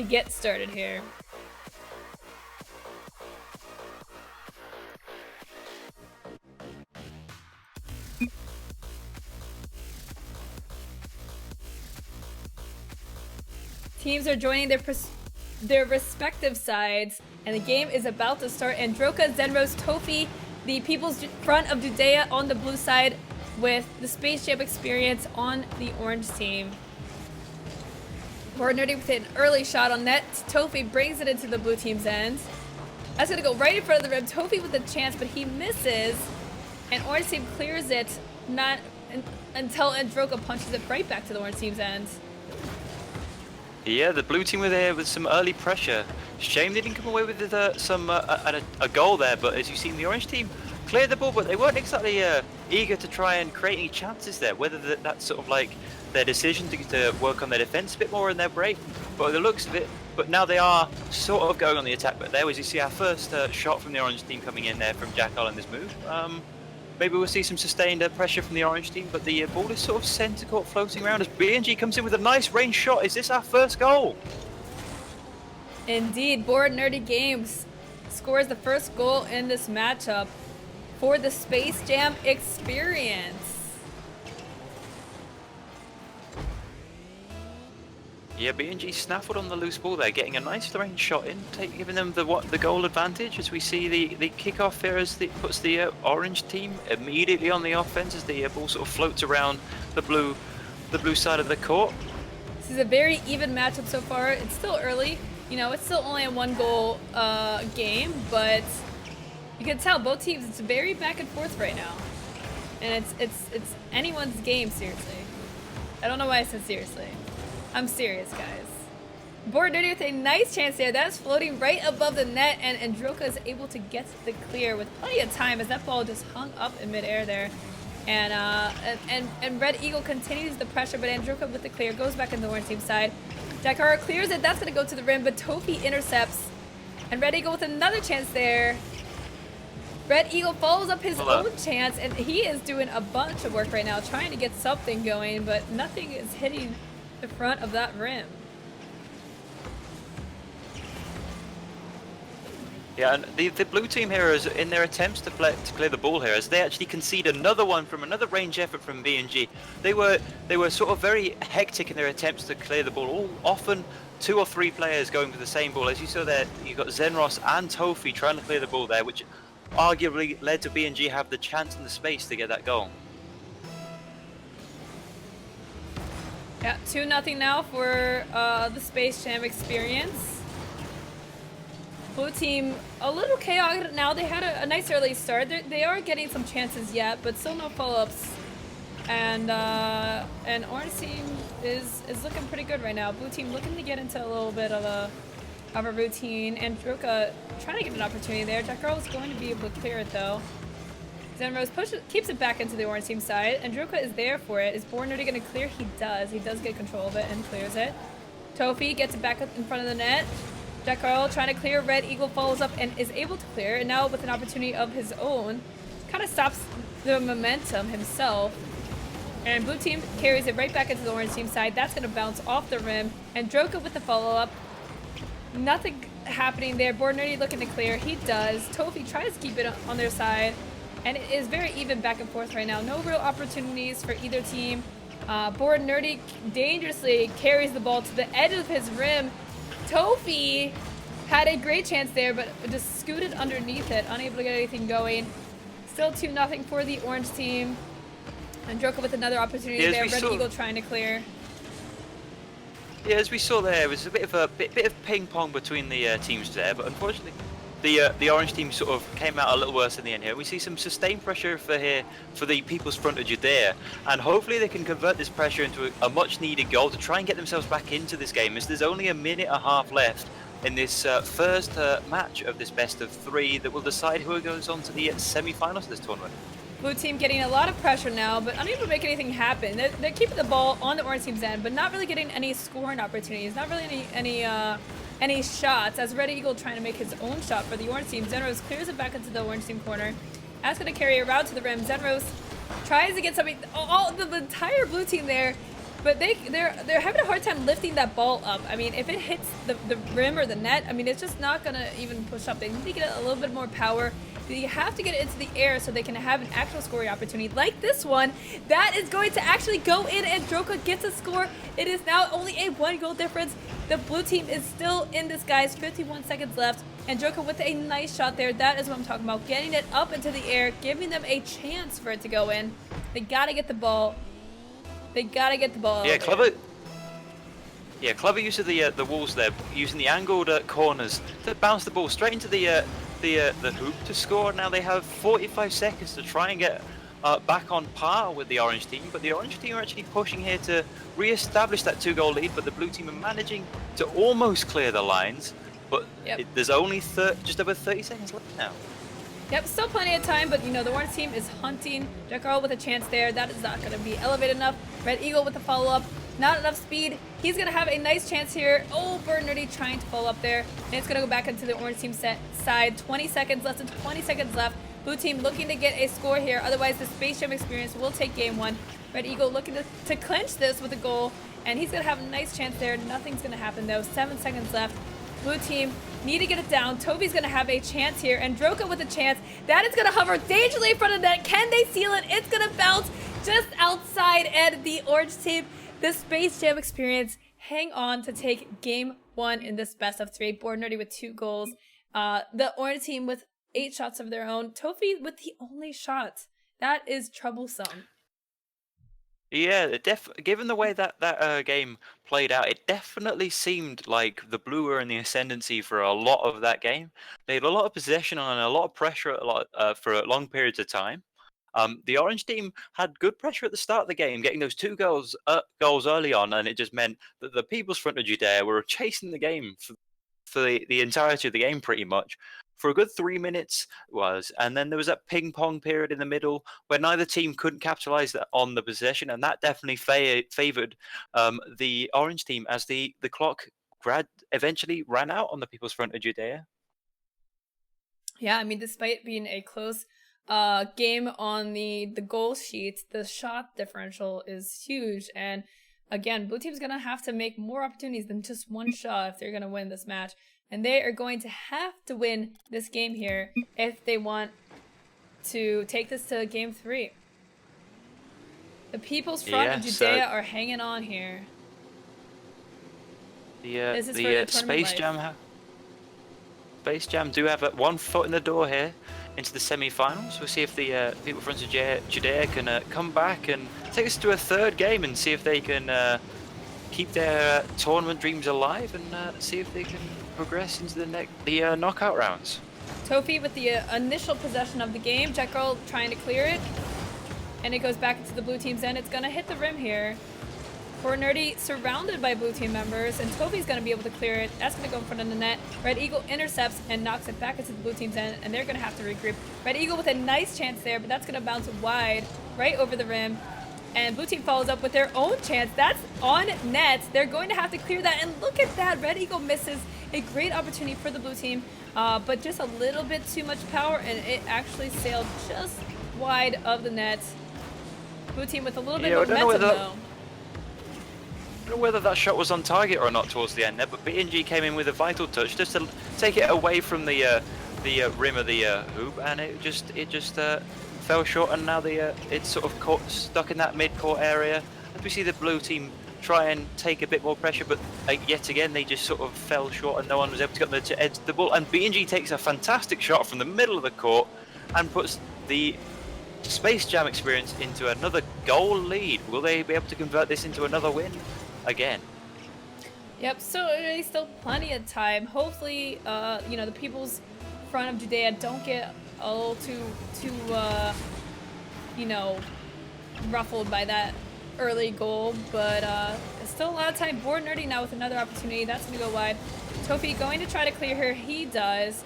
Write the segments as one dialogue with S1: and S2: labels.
S1: to get started here. Teams are joining their respective sides, and the game is about to start. Androka, Zenros, Tofi, the People's Front of Judea on the blue side, with the Space Jam Experience on the orange team. Board Nerdy with an early shot on net. Tofi brings it into the blue team's end. That's gonna go right in front of the rim. Tofi with a chance, but he misses, and orange team clears it until Androka punches it right back to the orange team's end.
S2: Yeah, the blue team were there with some early pressure. Shame they didn't come away with a goal there, but as you've seen, the orange team cleared the ball, but they weren't exactly eager to try and create any chances there, whether that's sort of like their decision to work on their defense a bit more in their break, but the looks of it. But now they are sort of going on the attack, but there was, you see our first shot from the orange team coming in there from Jackal in this move. Maybe we'll see some sustained pressure from the orange team, but the ball is sort of center court floating around as BNG comes in with a nice range shot. Is this our first goal?
S1: Indeed, Board Nerdy Games scores the first goal in this matchup for the Space Jam Experience.
S2: Yeah, BNG snaffled on the loose ball there, getting a nice range shot in, giving them the goal advantage as we see the kickoff here as it puts the orange team immediately on the offense as the ball sort of floats around the blue side of the court.
S1: This is a very even matchup so far. It's still early, you know, it's still only a one-goal game, but you can tell both teams, it's very back and forth right now, and it's anyone's game, seriously. I don't know why I said seriously. I'm serious, guys. Board Nerdy with a nice chance there. That's floating right above the net, and Androka is able to get the clear with plenty of time as that ball just hung up in midair there. And Red Eagle continues the pressure, but Androka with the clear goes back in the orange team side. Jakara clears it. That's going to go to the rim, but Tofi intercepts. And Red Eagle with another chance there. Red Eagle follows up his own chance, and he is doing a bunch of work right now, trying to get something going, but nothing is hitting the front of that rim.
S2: Yeah, and the blue team here is in their attempts to clear the ball here, as they actually concede another one from another range effort from BNG. They were sort of very hectic in their attempts to clear the ball. All often 2 or 3 players going for the same ball. As you saw there, you got Zenros and Tofi trying to clear the ball there, which arguably led to BNG have the chance and the space to get that goal.
S1: Yeah, 2-0 now for the Space Jam Experience. Blue team a little chaotic now. They had a nice early start. They are getting some chances yet, but still no follow-ups. And orange team is looking pretty good right now. Blue team looking to get into a little bit of a routine. Androka trying to get an opportunity there. Jack Girl is going to be able to clear it though. Zenrose keeps it back into the orange team side. Androka is there for it. Is Board Nerdy going to clear? He does. He does get control of it and clears it. Tofi gets it back up in front of the net. Jack Carl trying to clear. Red Eagle follows up and is able to clear. And now with an opportunity of his own, kind of stops the momentum himself. And blue team carries it right back into the orange team side. That's going to bounce off the rim. Androka with the follow-up. Nothing happening there. Board Nerdy looking to clear. He does. Tofi tries to keep it on their side. And it is very even back and forth right now. No real opportunities for either team. Board Nerdy dangerously carries the ball to the edge of his rim. Tofi had a great chance there, but just scooted underneath it, unable to get anything going. Still 2-0 for the orange team. Androka with another opportunity there. Red Eagle trying to clear.
S2: Yeah, as we saw there, it was a bit of ping pong between the teams there, but unfortunately, the orange team sort of came out a little worse in the end here. We see some sustained pressure for the People's Front of Judea, and hopefully they can convert this pressure into a much needed goal to try and get themselves back into this game, as there's only a minute and a half left in this first match of this best of 3 that will decide who goes on to the semi-finals of this tournament.
S1: Blue team getting a lot of pressure now, but unable to make anything happen. They're keeping the ball on the orange team's end, but not really getting any scoring opportunities, not really any shots, as Red Eagle trying to make his own shot for the orange team. Zenrose clears it back into the orange team corner. That's going to carry it around to the rim. Zenrose tries to get something. The entire blue team there but they're having a hard time lifting that ball up. I mean, if it hits the rim or the net, I mean, it's just not gonna even push up. They need to get a little bit more power. You have to get it into the air so they can have an actual scoring opportunity like this one. That is going to actually go in, and Droka gets a score. It is now only a 1-goal difference. The blue team is still in this, guys. 51 seconds left, and Droka with a nice shot there. That is what I'm talking about. Getting it up into the air, giving them a chance for it to go in. They gotta get the ball. They gotta get the ball.
S2: Yeah, clever. Yeah, clever use of the walls there, using the angled corners to bounce the ball straight into the hoop to score. Now they have 45 seconds to try and get back on par with the orange team, but the orange team are actually pushing here to re-establish that 2-goal lead, but the blue team are managing to almost clear the lines, but there's only just over 30 seconds left now.
S1: Yep, still plenty of time, but you know, the orange team is hunting. Jackal with a chance there. That is not going to be elevated enough. Red Eagle with the follow-up. Not enough speed. He's going to have a nice chance here. Oh, Bird Nerdy trying to follow up there. And it's going to go back into the orange team side. 20 seconds, less than 20 seconds left. Blue team looking to get a score here. Otherwise, the Space Jam experience will take game 1. Red Eagle looking to clinch this with a goal. And he's going to have a nice chance there. Nothing's going to happen, though. 7 seconds left. Blue team need to get it down. Toby's going to have a chance here. And Droka with a chance. That is going to hover dangerously in front of the net. Can they seal it? It's going to bounce just outside. And the orange team, the Space Jam experience, hang on to take game 1 in this best of 3. Board Nerdy with 2 goals. The orange team with 8 shots of their own. Tofi with the only shot. That is troublesome.
S2: Yeah, given the way that game played out, it definitely seemed like the blue were in the ascendancy for a lot of that game. They had a lot of possession and a lot of pressure for long periods of time. The orange team had good pressure at the start of the game, getting those 2 goals early on, and it just meant that the People's Front of Judea were chasing the game for the entirety of the game, pretty much. For a good 3 minutes and then there was that ping pong period in the middle where neither team couldn't capitalize on the possession, and that definitely favored the orange team as the clock eventually ran out on the People's Front of Judea.
S1: Yeah, I mean, despite being a close game on the goal sheet, the shot differential is huge, and again, blue team's gonna have to make more opportunities than just one shot if they're gonna win this match. And they are going to have to win this game here if they want to take this to game 3. The People's Front of Judea are hanging on here.
S2: The Space Jam do have 1 foot in the door here into the semi-finals. We'll see if the People Front of Judea can come back and take us to a 3rd game and see if they can keep their tournament dreams alive and see if they can progress into the knockout rounds.
S1: Tofi with the initial possession of the game. Jack Girl trying to clear it. And it goes back into the blue team's end. It's going to hit the rim here. Poor Nerdy surrounded by blue team members, and Tofi's going to be able to clear it. That's going to go in front of the net. Red Eagle intercepts and knocks it back into the blue team's end, and they're going to have to regroup. Red Eagle with a nice chance there, but that's going to bounce wide right over the rim. And blue team follows up with their own chance. That's on net. They're going to have to clear that. And look at that. Red Eagle misses a great opportunity for the blue team, but just a little bit too much power, and it actually sailed just wide of the net. Blue team with a little bit of momentum, though.
S2: I don't know whether that shot was on target or not towards the end there, but BNG came in with a vital touch just to take it away from the rim of the hoop, and it just fell short, and now it's sort of stuck in that mid-court area. As we see the blue team try and take a bit more pressure, but yet again they just sort of fell short and no one was able to get the edge of the ball, and BNG takes a fantastic shot from the middle of the court and puts the Space Jam experience into another goal lead. Will they be able to convert this into another win again?
S1: Yep, so there's still plenty of time. Hopefully, you know, the People's Front of Judea don't get a little too you know, ruffled by that early goal, but there's still a lot of time. Board Nerdy now with another opportunity. That's going to go wide. Tofi going to try to clear her. He does.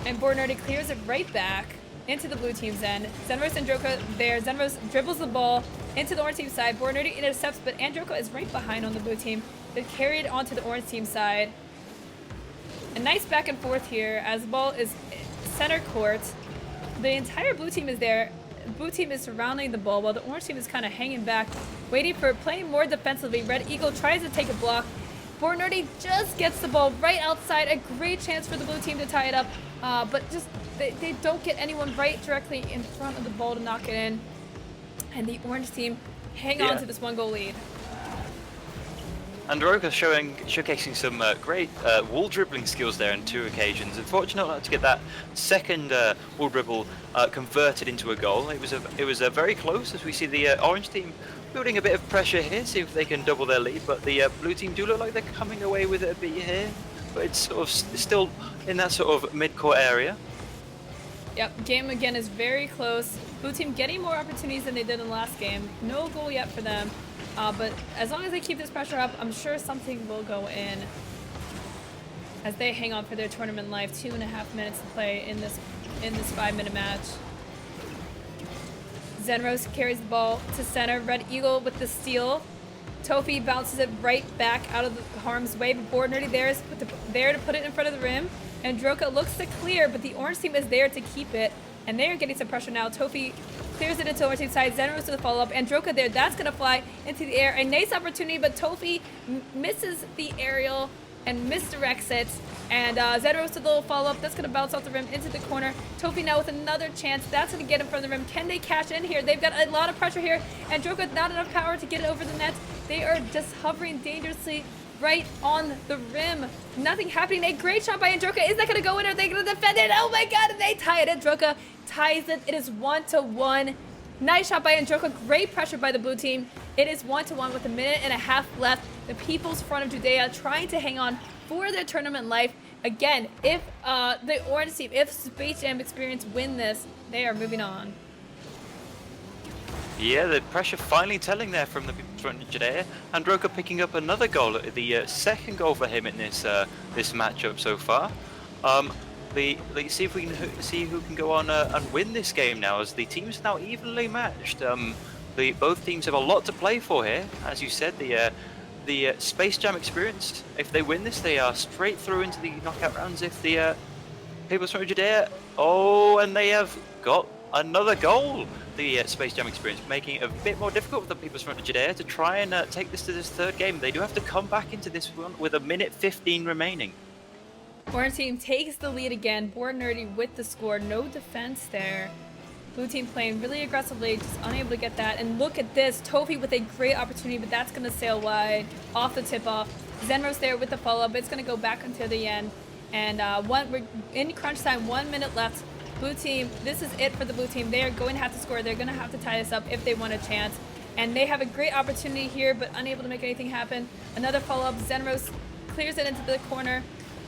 S1: And Board Nerdy clears it right back into the blue team's end. Zenros and Droka there. Zenros dribbles the ball into the orange team side. Board Nerdy intercepts, but Androka is right behind on the blue team. They carried onto the orange team side. A nice back and forth here as the ball is center court. The entire blue team is there. The blue team is surrounding the ball while the orange team is kind of hanging back, waiting for playing more defensively. Red Eagle tries to take a block. Born Nerdy just gets the ball right outside. A great chance for the blue team to tie it up, but just they don't get anyone right directly in front of the ball to knock it in. And the orange team hang on to this 1-goal lead.
S2: And Roka showcasing some great wall dribbling skills there on 2 occasions. Unfortunately, not to get that second wall dribble converted into a goal. It was very close, as we see the orange team building a bit of pressure here, see if they can double their lead. But the blue team do look like they're coming away with it a bit here, but it's sort of still in that sort of mid-court area.
S1: Yep, game again is very close. Blue team getting more opportunities than they did in the last game. No goal yet for them. But as long as they keep this pressure up, I'm sure something will go in as they hang on for their tournament life. 2.5 minutes to play in this 5-minute match. Zenros carries the ball to center. Red Eagle with the steal. Tofi bounces it right back out of the harm's way, but Born Nerdy there is there to put it in front of the rim. And Droka looks to clear, but the orange team is there to keep it. And they are getting some pressure now. Tofi clears it into the orange team side. Zenros to the follow-up. And Droka there, that's going to fly into the air. A nice opportunity, but Tofi misses the aerial and misdirects it. And Zenros to the little follow-up. That's going to bounce off the rim into the corner. Tofi now with another chance. That's going to get in front of the rim. Can they cash in here? They've got a lot of pressure here. And Droka not enough power to get it over the net. They are just hovering dangerously right on the rim. Nothing happening. A great shot by Androka. Is that going to go in? Or are they going to defend it? Oh my god, and they tie it. Androka ties it. It is 1-1. Nice shot by Androka. Great pressure by the blue team. It is 1-1 with 1.5 minutes left. The People's Front of Judea trying to hang on for their tournament life. Again, if the orange team, if Space Jam Experience win this, they are moving on.
S2: Yeah, the pressure finally telling there from the People's Front of Judea. Androka picking up another goal, the second goal for him in this this matchup so far. Let's see if we can see who can go on and win this game now, as the teams are now evenly matched. Both teams have a lot to play for here, as you said. The Space Jam Experience, if they win this, they are straight through into the knockout rounds. If the People's Front of Judea, and they have got another goal. The Space Jam Experience making it a bit more difficult for the People's Front of Judea to try and take this to this third game. They do have to come back into this one with 1:15 remaining.
S1: Orange team takes the lead again. Born Nerdy with the score. No defense there. Blue team playing really aggressively, just unable to get that. And look at this. Tofi with a great opportunity, but that's going to sail wide off the tip-off. Zenros there with the follow-up. It's going to go back until the end. And we're in crunch time. 1 minute left. Blue team, this is it for the blue team. They are going to have to score. They're going to have to tie this up if they want a chance. And they have a great opportunity here, but unable to make anything happen. Another follow-up. Zenros clears it into the corner.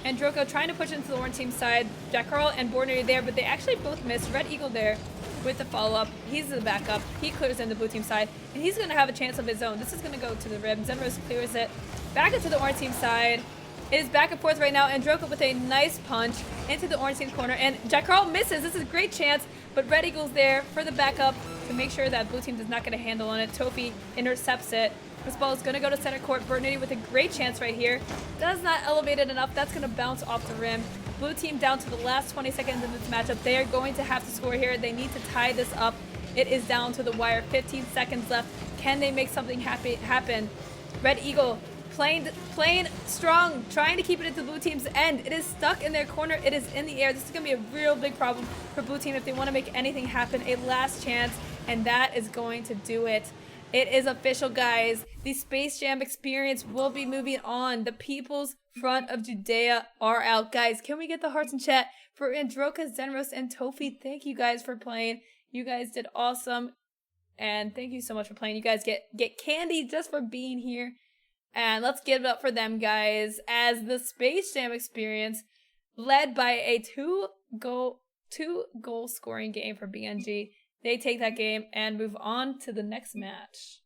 S1: And Droko trying to push into the orange team side. Jack Carl and Born Nerdy there, but they actually both missed. Red Eagle there with the follow-up. He's the backup. He clears in the blue team side, and he's going to have a chance of his own. This is going to go to the rim. Zenros clears it back into the orange team side. It is back and forth right now, and Droko with a nice punch into the orange team corner. And Jack Carl misses. This is a great chance, but Red Eagle's there for the backup to make sure that blue team does not get a handle on it. Tofi intercepts it. This ball is going to go to center court. Bernini with a great chance right here. Does not elevate it enough. That's going to bounce off the rim. Blue team down to the last 20 seconds in this matchup. They are going to have to score here. They need to tie this up. It is down to the wire. 15 seconds left. Can they make something happen? Red Eagle playing strong, trying to keep it at the blue team's end. It is stuck in their corner. It is in the air. This is going to be a real big problem for blue team if they want to make anything happen. A last chance, and that is going to do it. It is official, guys. The Space Jam Experience will be moving on. The People's Front of Judea are out. Guys, can we get the hearts in chat for Androka, Zenros, and Tofi? Thank you guys for playing. You guys did awesome. And thank you so much for playing. You guys get candy just for being here. And let's give it up for them, guys, as the Space Jam Experience, led by a two-goal scoring game for BNG. They take that game and move on to the next match.